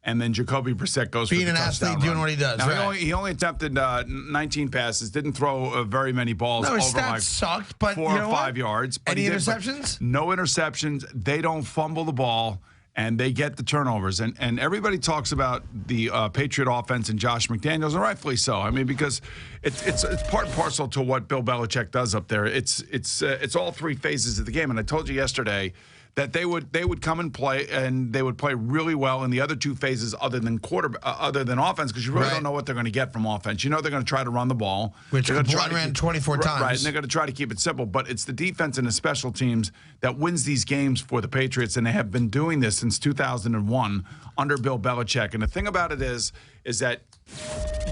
and then Jacoby Brissett goes being for the an touchdown athlete, doing run. what he does. Now, Right. he only attempted 19 passes, didn't throw very many balls. No, his over stats sucked, but 4 or 5 yards. But Any interceptions? No interceptions. They don't fumble the ball, and they get the turnovers. And everybody talks about the Patriot offense and Josh McDaniels, and rightfully so. I mean, because it's part and parcel to what Bill Belichick does up there. It's all three phases of the game. And I told you yesterday that they would come and play, and they would play really well in the other two phases other than offense, because you really don't know what they're going to get from offense. You know they're going to try to run the ball. Which ran 24 times. Right, and they're going to try to keep it simple. But it's the defense and the special teams that wins these games for the Patriots, and they have been doing this since 2001 under Bill Belichick. And the thing about it is that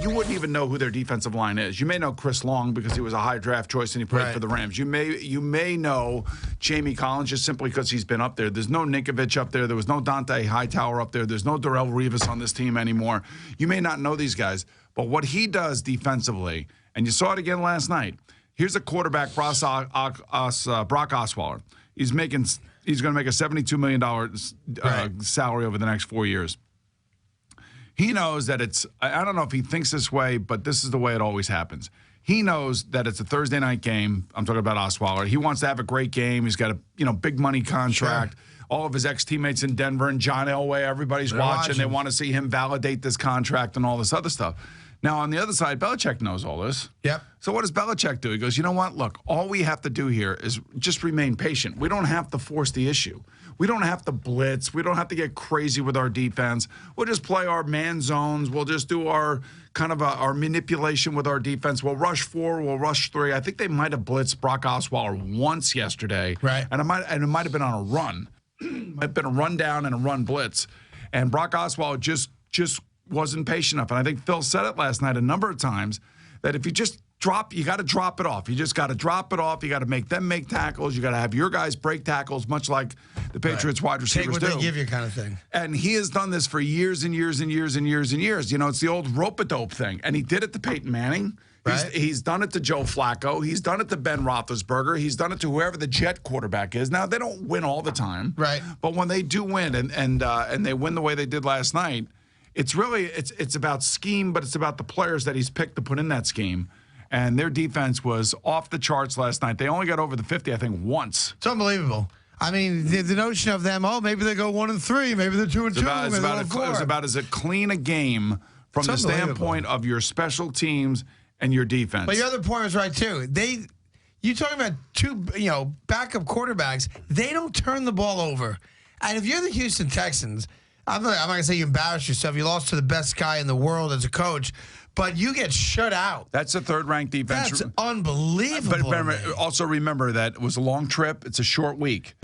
you wouldn't even know who their defensive line is. You may know Chris Long because he was a high draft choice and he played for the Rams. You may know Jamie Collins just simply because he's been up there. There's no Ninkovich up there. There was no Dante Hightower up there. There's no Darrelle Revis on this team anymore. You may not know these guys, but what he does defensively, and you saw it again last night. Here's a quarterback, Brock Osweiler. He's going to make a $72 million salary over the next 4 years. He knows that I don't know if he thinks this way, but this is the way it always happens. He knows that it's a Thursday night game. I'm talking about Osweiler. He wants to have a great game. He's got a big money contract. Sure. All of his ex-teammates in Denver and John Elway, everybody's watching. They want to see him validate this contract and all this other stuff. Now, on the other side, Belichick knows all this. Yep. So what does Belichick do? He goes, you know what? Look, all we have to do here is just remain patient. We don't have to force the issue. We don't have to blitz. We don't have to get crazy with our defense. We'll just play our man zones. We'll just do our kind of our manipulation with our defense. We'll rush 4. We'll rush 3. I think they might have blitzed Brock Osweiler once yesterday. Right. And it might have been on a run. It might have been a run down and a run blitz. And Brock Osweiler just wasn't patient enough. And I think Phil said it last night a number of times that if you just you got to drop it off. You just got to drop it off. You got to make them make tackles. You got to have your guys break tackles, much like the Patriots wide receivers do. Take what they give you kind of thing. And he has done this for years and years and years and years and years. You know, it's the old rope-a-dope thing. And he did it to Peyton Manning. Right. He's done it to Joe Flacco. He's done it to Ben Roethlisberger. He's done it to whoever the Jet quarterback is. Now, they don't win all the time. Right. But when they do win and they win the way they did last night, it's really it's about scheme, but it's about the players that he's picked to put in that scheme. And their defense was off the charts last night. They only got over the 50, I think, once. It's unbelievable. I mean, the notion of them, maybe they go 1-3, maybe they're 2-2, maybe they're 4. It was about as clean a game from the standpoint of your special teams and your defense. But your other point was right, too. You talking about two, backup quarterbacks, they don't turn the ball over. And if you're the Houston Texans, I'm not going to say you embarrassed yourself. You lost to the best guy in the world as a coach, but you get shut out. That's a third-ranked defense. That's unbelievable. But also remember that it was a long trip. It's a short week.